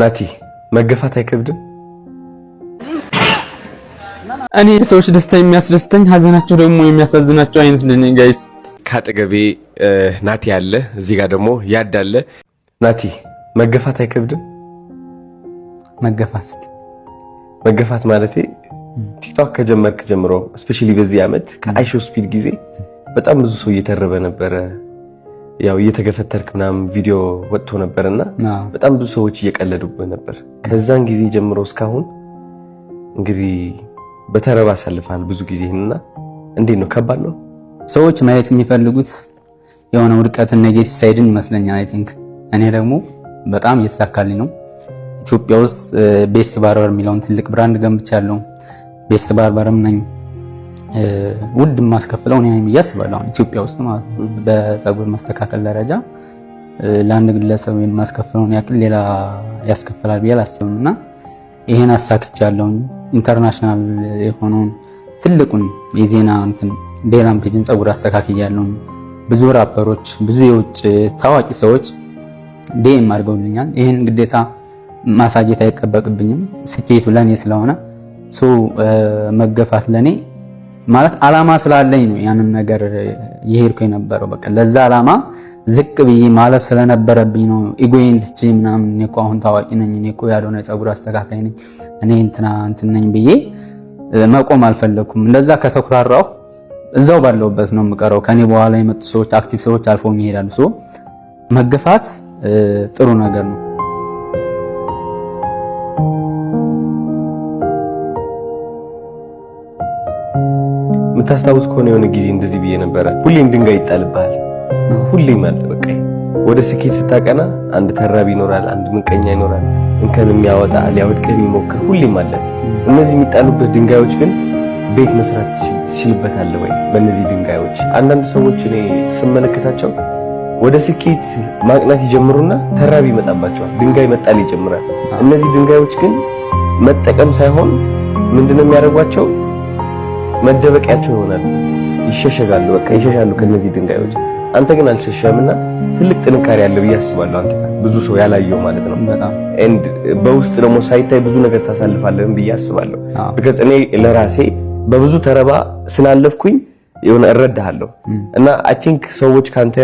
ናቲ መገፋት አይከብድም? እኔ ሰዎች ደስታ የሚያስደስተኝ ሀዘናቸው ደግሞ የሚያሳዝናቸው አይነት ነኝ ጋይስ። ካጠገቤ ናቲ አለ፣ እዚህ ጋር ደግሞ ያዳለ። ናቲ መገፋት አይከብድም? መገፋት ማለቴ ቲክቶክ ከጀመርክ ጀምሮ ስፔሻሊ በዚህ አመት ከአይሾ ስፒድ ጊዜ በጣም ብዙ ሰው እየተረበ ነበረ። ያው እየተገፈተርክ ምናምን ቪዲዮ ወጥቶ ነበርና በጣም ብዙ ሰዎች እየቀለዱበት ነበር። ከዛን ጊዜ ጀምሮ እስካሁን እንግዲህ በተረባ አሳልፈሃል ብዙ ጊዜና እንዴት ነው? ከባድ ነው? ሰዎች ማየት የሚፈልጉት የሆነ ውድቀትን ኔጌቲቭ ሳይድን ይመስለኛል። አይ ቲንክ እኔ ደግሞ በጣም እየተሳካልኝ ነው። ኢትዮጵያ ውስጥ ቤስት ባርበር የሚለውን ትልቅ ብራንድ ገንብቻለሁ። ቤስት ባርበርም ነኝ። ውድ ማስከፍለው እኔ ነኝ ያስባለሁ ኢትዮጵያ ውስጥ ማለት ነው። በፀጉር መስተካከል ደረጃ ለአንድ ግለሰብ የማስከፍለውን ያክል ሌላ ያስከፍላል ብዬ አላስብምና ይሄን አሳክቻለሁ። ኢንተርናሽናል የሆነውን ትልቁን የዜና ዴላም ፔጅን ፀጉር አስተካክያለሁ። ብዙ ራፐሮች፣ ብዙ የውጭ ታዋቂ ሰዎች ዲኤም አድርገውልኛል። ይሄን ግዴታ ማሳየት አይጠበቅብኝም። ስኬቱ ለኔ ስለሆነ መገፋት ለኔ ማለት አላማ ስላለኝ ነው ያንን ነገር ይሄርኩ የነበረው። በቃ ለዛ አላማ ዝቅ ብዬ ማለፍ ስለነበረብኝ ነው። ኢጎዬን ትቼ ምናምን እኔ እኮ አሁን ታዋቂ ነኝ፣ እኔ እኮ ያልሆነ ፀጉር አስተካካይ ነኝ፣ እኔ እንትን ነኝ ብዬ መቆም አልፈለኩም። እንደዛ ከተኩራራው እዛው ባለውበት ነው የምቀረው። ከኔ በኋላ የመጡ ሰዎች አክቲቭ ሰዎች አልፈው ይሄዳሉ። መገፋት ጥሩ ነገር ነው። የምታስታውስ ከሆነ የሆነ ጊዜ እንደዚህ ብዬ ነበረ። ሁሌም ድንጋይ ይጣልብሃል። ሁሌም አለ በቃ ወደ ስኬት ስታቀና አንድ ተራቢ ይኖራል፣ አንድ ምንቀኛ ይኖራል፣ እንከን የሚያወጣ ሊያወድቅህ የሚሞክር ሁሌም አለ። እነዚህ የሚጣሉበት ድንጋዮች ግን ቤት መስራት ትችልበታለህ ወይ? በእነዚህ ድንጋዮች አንዳንድ ሰዎች እኔ ስመለከታቸው ወደ ስኬት ማቅናት ይጀምሩና ተራቢ ይመጣባቸዋል፣ ድንጋይ መጣል ይጀምራል። እነዚህ ድንጋዮች ግን መጠቀም ሳይሆን ምንድነው የሚያደርጓቸው? መደበቂያቸው ይሆናል። ይሸሸጋሉ፣ በቃ ይሸሻሉ ከነዚህ ድንጋዮች። አንተ ግን አልሸሸምና ትልቅ ጥንካሬ ያለ ብዬ አስባለሁ። አንተ ብዙ ሰው ያላየው ማለት ነው። በጣም ኤንድ በውስጥ ደግሞ ሳይታይ ብዙ ነገር ታሳልፋለህ ብዬ አስባለሁ። because እኔ ለራሴ በብዙ ተረባ ስላለፍኩኝ የሆነ እረዳሃለሁ እና አይ ቲንክ ሰዎች ካንተ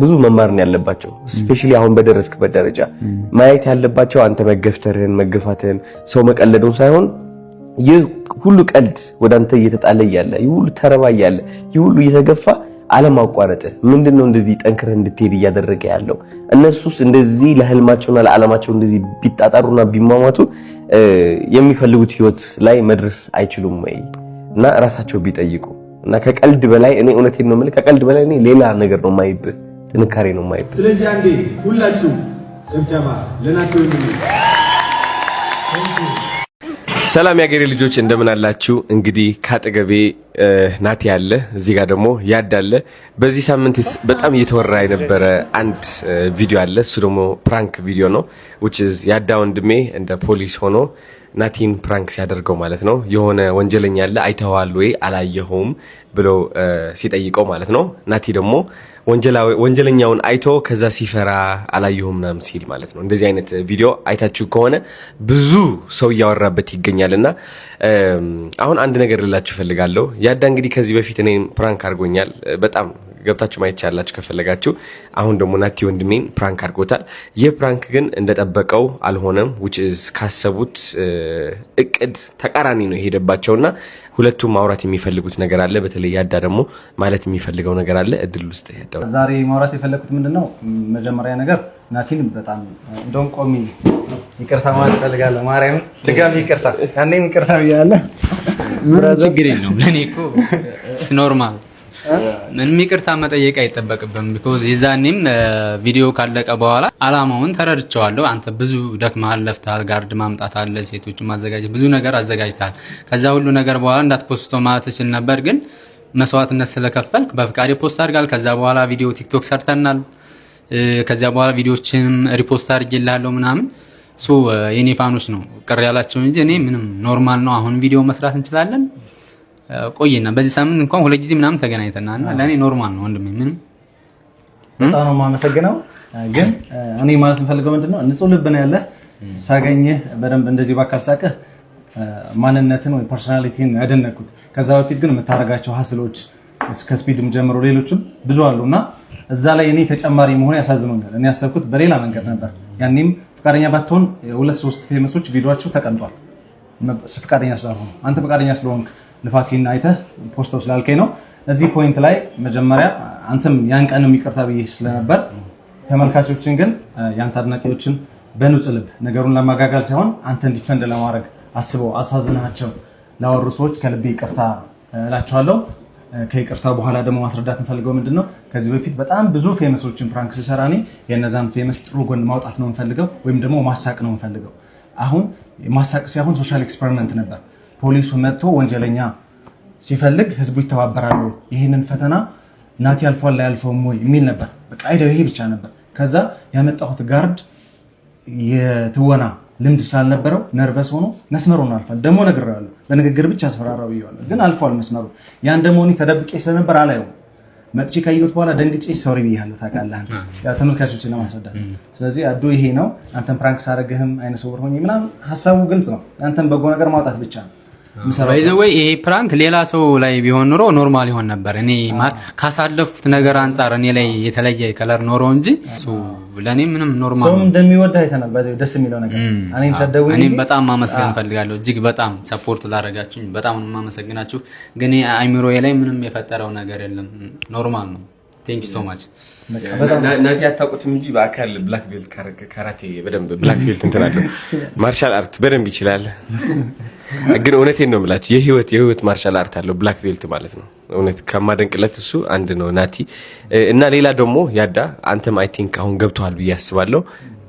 ብዙ መማር ነው ያለባቸው። ስፔሻሊ አሁን በደረስክበት ደረጃ ማየት ያለባቸው አንተ መገፍተርህን፣ መገፋትህን፣ ሰው መቀለዱን ሳይሆን ይህ ሁሉ ቀልድ ወደ አንተ እየተጣለ ያለ ይህ ሁሉ ተረባ ያለ ይህ ሁሉ እየተገፋ አለማቋረጥ ምንድነው እንደዚህ ጠንክረህ እንድትሄድ እያደረገ ያለው? እነሱስ እንደዚህ ለህልማቸውና ለዓላማቸው እንደዚህ ቢጣጣሩና ቢሟሟቱ የሚፈልጉት ህይወት ላይ መድረስ አይችሉም ወይ? እና ራሳቸው ቢጠይቁ እና ከቀልድ በላይ እኔ እውነቴን ነው የምልህ፣ ከቀልድ በላይ እኔ ሌላ ነገር ነው የማይብህ፣ ጥንካሬ ነው የማይብህ። ስለዚህ አንዴ ሁላችሁ ጭብጨባ ለናቲ ወንድሜ። ሰላም ያገሬ ልጆች እንደምን አላችሁ? እንግዲህ ካጠገቤ ናቲ አለ፣ እዚህ ጋር ደግሞ ያዳለ። በዚህ ሳምንት በጣም እየተወራ የነበረ አንድ ቪዲዮ አለ። እሱ ደግሞ ፕራንክ ቪዲዮ ነው which is ያዳ ወንድሜ እንደ ፖሊስ ሆኖ ናቲን ፕራንክ ሲያደርገው ማለት ነው። የሆነ ወንጀለኛ አለ አይተዋል ወይ አላየኸውም ብሎ ሲጠይቀው ማለት ነው። ናቲ ደግሞ ወንጀለኛውን አይቶ ከዛ ሲፈራ አላየኸውም ምናምን ሲል ማለት ነው። እንደዚህ አይነት ቪዲዮ አይታችሁ ከሆነ ብዙ ሰው እያወራበት ይገኛልና አሁን አንድ ነገር ልላችሁ ፈልጋለሁ። ያዳ እንግዲህ ከዚህ በፊት እኔን ፕራንክ አድርጎኛል። በጣም ገብታችሁ ማየት ይቻላችሁ ከፈለጋችሁ። አሁን ደግሞ ናቲ ወንድሜን ፕራንክ አድርጎታል። ይህ ፕራንክ ግን እንደጠበቀው አልሆነም which is ካሰቡት እቅድ ተቃራኒ ነው የሄደባቸውና ሁለቱም ማውራት የሚፈልጉት ነገር አለ። በተለይ ያዳ ደግሞ ማለት የሚፈልገው ነገር አለ። እድል ውስጥ ያዳው ዛሬ ማውራት የፈለኩት ምንድነው፣ መጀመሪያ ነገር ናቲን በጣም እንደውም ቆሚ ይቅርታ ማለት ፈልጋለሁ። ማርያም ድጋሚ ይቅርታ፣ ያኔም ይቅርታ ብያለሁ። ምንም ችግር የለውም። ለኔ እኮ ኖርማል ምንም ይቅርታ መጠየቅ አይጠበቅብም። because የዛኔም ቪዲዮ ካለቀ በኋላ አላማውን ተረድቻለሁ። አንተ ብዙ ደክመሃል፣ ለፍተሃል፣ ጋርድ ማምጣት አለ፣ ሴቶችን ማዘጋጀት፣ ብዙ ነገር አዘጋጅተሃል። ከዛ ሁሉ ነገር በኋላ እንዳትፖስቶ ማለት እችል ነበር፣ ግን መስዋዕትነት ስለከፈልክ በፍቃዴ ፖስት አድርጋል። ከዛ በኋላ ቪዲዮ ቲክቶክ ሰርተናል። ከዛ በኋላ ቪዲዮዎችንም ሪፖስት አድርጌልሃለሁ ምናምን። የኔ ፋኖች ነው ቅር ያላቸው እንጂ እኔ ምንም ኖርማል ነው። አሁን ቪዲዮ መስራት እንችላለን። ቆይና በዚህ ሳምንት እንኳን ሁለት ጊዜ ምናምን ተገናኝተናልና ለኔ ኖርማል ነው ወንድሜ። ምንም በጣም ነው የማመሰግነው። ግን እኔ ማለት የምፈልገው ምንድነው ንጹህ ልብ ነው ያለ ሳገኝህ በደንብ እንደዚህ ባካል ሳቀህ ማንነትን ወይ ፐርሰናሊቲን ያደነኩት። ከዛ በፊት ግን የምታረጋቸው ሀስሎች ከስፒድም ጀምሮ ሌሎችም ብዙ አሉና እዛ ላይ እኔ ተጨማሪ መሆን ያሳዝኑኛል። እኔ ያሰብኩት በሌላ መንገድ ነበር። ያኔም ፍቃደኛ ባትሆን 2-3 ፌመሶች ቪዲዮአቸው ተቀምጧል። ፍቃደኛ ስላልሆኑ አንተ ፍቃደኛ ስለሆንክ ልፋቴን አይተህ ፖስቶ ስላልከኝ ነው። እዚህ ፖይንት ላይ መጀመሪያ አንተም ያን ቀን ይቅርታ ብዬ ስለነበር ተመልካቾችን ግን ያንተ አድናቂዎችን በንጹህ ልብ ነገሩን ለማጋጋል ሳይሆን አንተ እንዲፈንድ ለማድረግ አስበው አሳዝናቸው ላወሩ ሰዎች ከልቤ ይቅርታ እላቸዋለሁ። ከይቅርታ በኋላ ደግሞ ማስረዳት እንፈልገው ምንድነው ከዚህ በፊት በጣም ብዙ ፌመሶችን ፕራንክ ሲሰራ እኔ የነዛን ፌመስ ጥሩ ጎን ማውጣት ነው እንፈልገው ወይም ደግሞ ማሳቅ ነው እንፈልገው። አሁን ማሳቅ ሳይሆን ሶሻል ኤክስፐሪመንት ነበር። ፖሊሱ መጥቶ ወንጀለኛ ሲፈልግ ህዝቡ ይተባበራሉ፣ ይህንን ፈተና ናቲ አልፏል ላይ አልፈውም ወይ የሚል ነበር። በቃ አይደው ይሄ ብቻ ነበር። ከዛ ያመጣሁት ጋርድ የትወና ልምድ ስላልነበረው ነርቨስ ሆኖ መስመሩን አልፏል። ደግሞ ነግሬዋለሁ፣ በንግግር ብቻ አስፈራራው ብዬዋለሁ፣ ግን አልፏል መስመሩ። ያን ደግሞ እኔ ተደብቄ ስለነበር አላየው። መጥቼ ካየሁት በኋላ ደንግጬ ሶሪ ብያለሁ። ታውቃለህ አንተ ያ ተመልካቾችን ለማስረዳት። ስለዚህ አዱ ይሄ ነው አንተን ፕራንክ ሳደርግህም አይነ ስውር ሆኜ ምናምን ሀሳቡ ግልጽ ነው። አንተን በጎ ነገር ማውጣት ብቻ ነው። ወይ ይሄ ፕራንክ ሌላ ሰው ላይ ቢሆን ኑሮ ኖርማል ይሆን ነበር። እኔ ካሳለፉት ነገር አንፃር እኔ ላይ የተለየ ከለር ኖሮ እንጂ እሱ ለኔ ምንም ኖርማል ነው። ሰው እንደሚወድ አይተናል። ባይዘው ደስ የሚለው ነገር እኔም ሰደውኝ እኔም በጣም ማመስገን ፈልጋለሁ። እጅግ በጣም ሰፖርት ላደረጋችሁኝ በጣም ነው ማመሰግናችሁ። ግን አይምሮዬ ላይ ምንም የፈጠረው ነገር የለም። ኖርማል ነው። ቴንክ ዩ ሶ ማች። ናቲ አታውቁትም እንጂ በአካል ብላክ ቤልት ካራቴ በደንብ ብላክ ቤልት እንትናለሁ ማርሻል አርት በደንብ ይችላል። ግን እውነቴን ነው የምላችሁ የህይወት ማርሻል አርት አለው ብላክ ቤልት ማለት ነው። እውነት ከማደንቅለት እሱ አንድ ነው ናቲ። እና ሌላ ደግሞ ያዳ አንተም አይ ቲንክ አሁን ገብቷል ብዬ አስባለሁ።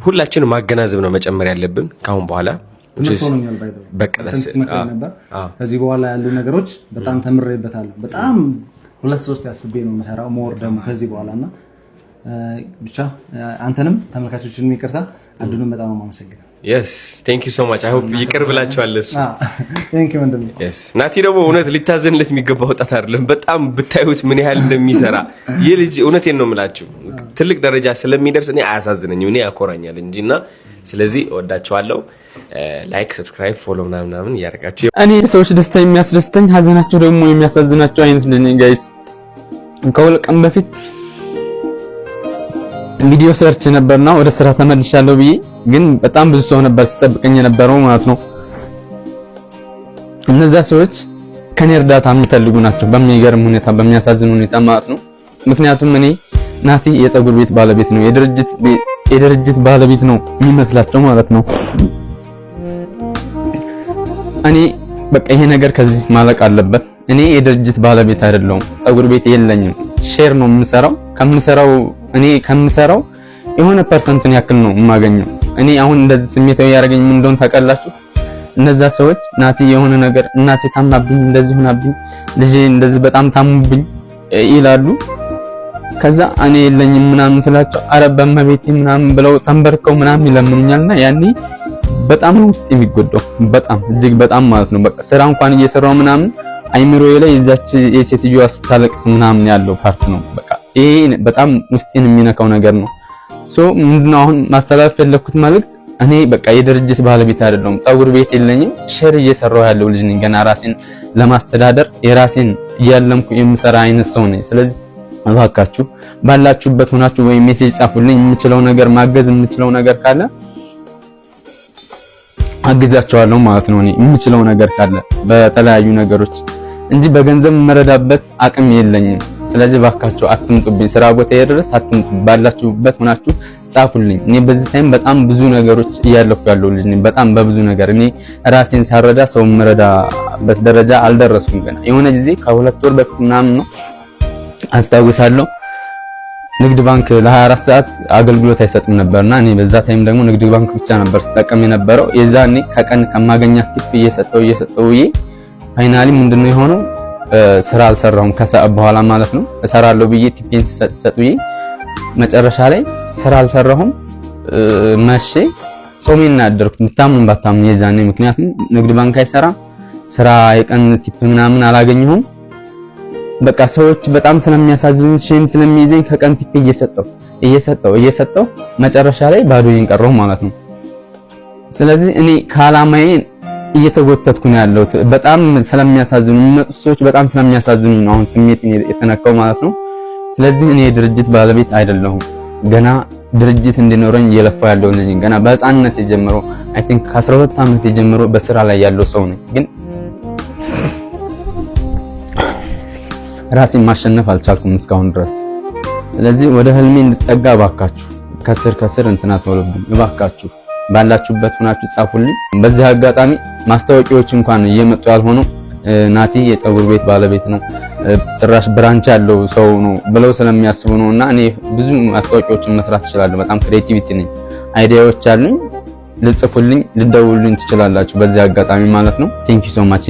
ሁላችንም ማገናዘብ ነው መጨመር ያለብን ካሁን በኋላ በቀለስ ከዚህ በኋላ ያሉ ነገሮች በጣም ተምሬበታለሁ። በጣም 2-3 ያስቤ ነው የምሰራው ሞር ደግሞ ከዚህ በኋላና ብቻ አንተንም ተመልካቾችንም ይቅርታ አዱንም በጣም ማመሰግናለሁ። yes thank you so much I hope ይቅር ብላችኋል። እሱ thank you ወንድም። yes ናቲ ደግሞ እውነት ሊታዘንለት የሚገባ ወጣት አይደለም። በጣም ብታዩት ምን ያህል እንደሚሰራ ይህ ልጅ እውነቴን ነው የምላችሁ ትልቅ ደረጃ ስለሚደርስ እኔ አያሳዝነኝም፣ እኔ ያኮራኛል እንጂና ስለዚህ እወዳችኋለሁ። ላይክ ሰብስክራይብ ፎሎ ምናምን ያደርጋችሁ። እኔ ሰዎች ደስታ የሚያስደስተኝ ሀዘናቸው ደግሞ የሚያሳዝናቸው አይነት ነኝ ጋይስ። ከሁለት ቀን በፊት ቪዲዮ ሰርች ነበርና ወደ ስራ ተመልሻለሁ ብዬ ግን በጣም ብዙ ሰው ነበር ሲጠብቀኝ የነበረው ማለት ነው። እነዛ ሰዎች ከኔ እርዳታ የሚፈልጉ ናቸው በሚገርም ሁኔታ በሚያሳዝን ሁኔታ ማለት ነው። ምክንያቱም እኔ ናቲ የፀጉር ቤት ባለቤት ነው፣ የድርጅት ባለቤት ነው የሚመስላቸው ማለት ነው። እኔ በቃ ይሄ ነገር ከዚህ ማለቅ አለበት። እኔ የድርጅት ባለቤት አይደለሁም፣ ፀጉር ቤት የለኝም። ሼር ነው የምሰራው። እኔ ከምሰራው የሆነ ፐርሰንትን ያክል ነው የማገኘው። እኔ አሁን እንደዚህ ስሜታዊ ያደረገኝ ምን እንደሆነ ታውቃላችሁ? እነዛ ሰዎች ናቲ የሆነ ነገር እናቴ ታማብኝ እንደዚህ ሆናብኝ ልጄ እንደዚህ በጣም ታሙብኝ ይላሉ። ከዛ እኔ የለኝም ምናምን ስላቸው አረ በመቤቴ ምናምን ብለው ተንበርከው ምናምን ይለምኑኛልና ያኔ በጣም ውስጥ የሚጎዳው በጣም እጅግ በጣም ማለት ነው። በቃ ስራ እንኳን እየሰራው ምናምን አይምሮዬ ላይ እዛች የሴትዮዋ ስታለቅስ ምናምን ያለው ፓርት ነው። በቃ ይሄ በጣም ውስጤን የሚነካው ነገር ነው። ሶ ምንድነው አሁን ማስተላለፍ የፈለኩት መልእክት እኔ በቃ የድርጅት ባለቤት አይደለሁም፣ ፀጉር ቤት የለኝም፣ ሼር እየሰራው ያለው ልጅ ነኝ። ገና ራሴን ለማስተዳደር የራሴን እያለምኩ የምሰራ አይነት ሰው ነኝ። ስለዚህ እባካችሁ ባላችሁበት ሆናችሁ ወይ ሜሴጅ ጻፉልኝ። የምችለው ነገር ማገዝ የምችለው ነገር ካለ አግዛቸዋለሁ ማለት ነው። እኔ የምችለው ነገር ካለ በተለያዩ ነገሮች እንጂ በገንዘብ መረዳበት አቅም የለኝም። ስለዚህ እባካችሁ አትምጡብኝ፣ ስራ ቦታ ድረስ አትምጡ። ባላችሁበት ሆናችሁ ጻፉልኝ። እኔ በዚህ ታይም በጣም ብዙ ነገሮች እያለፉ ያለው ልጅ ነኝ። በጣም በብዙ ነገር እኔ ራሴን ሳረዳ ሰው መረዳበት ደረጃ አልደረስኩም ገና። የሆነ ጊዜ ከ2 ወር በፊት ምናምን ነው አስታውሳለሁ ንግድ ባንክ ለ24 ሰዓት አገልግሎት አይሰጥም ነበርና እኔ በዛ ታይም ደግሞ ንግድ ባንክ ብቻ ነበር ስጠቀም የነበረው። የዛኔ ከቀን ከማገኛት ቲፕ እየሰጠው ፋይናሊ ምንድነው የሆነው ስራ አልሰራሁም። ከሰዓት በኋላ ማለት ነው እሰራለሁ ብዬ ቲፔን ሰጥዬ መጨረሻ ላይ ስራ አልሰራሁም። መቼ ጾሜን አደርኩት ምታምን ባታምን የዛኔ። ምክንያቱም ንግድ ባንክ አይሰራም፣ ስራ የቀን ቲፕ ምናምን አላገኘሁም። በቃ ሰዎች በጣም ስለሚያሳዝኑ ሼም ስለሚይዘኝ ከቀን ቲፕ እየሰጠው መጨረሻ ላይ ባዶዬን ቀረሁ ማለት ነው። ስለዚህ እኔ ከዓላማዬ እየተጎተትኩ ነው ያለሁት። በጣም ስለሚያሳዝኑ የሚመጡት ሰዎች በጣም ስለሚያሳዝኑ ነው አሁን ስሜት የተነካው ማለት ነው። ስለዚህ እኔ የድርጅት ባለቤት አይደለሁም። ገና ድርጅት እንዲኖረኝ እየለፋ ያለው ነኝ። ገና በህፃንነት ጀምሮ አይ ቲንክ ከ12 ዓመት ጀምሮ በስራ ላይ ያለው ሰው ነኝ። ግን ራሴን ማሸነፍ አልቻልኩም እስካሁን ድረስ። ስለዚህ ወደ ህልሜ እንድጠጋ እባካችሁ ከስር እንትና ተወለብኝ እባካችሁ ባላችሁበት ሆናችሁ ጻፉልኝ። በዚህ አጋጣሚ ማስታወቂያዎች እንኳን እየመጡ ያልሆኑ ናቲ የፀጉር ቤት ባለቤት ነው ጭራሽ ብራንች ያለው ሰው ነው ብለው ስለሚያስቡ ነውና እኔ ብዙ ማስታወቂያዎችን መስራት እችላለሁ። በጣም ክሬቲቪቲ ነኝ፣ አይዲያዎች አሉኝ። ልጽፉልኝ፣ ልደውሉልኝ ትችላላችሁ በዚህ አጋጣሚ ማለት ነው። ቴንክ ዩ ሶ ማች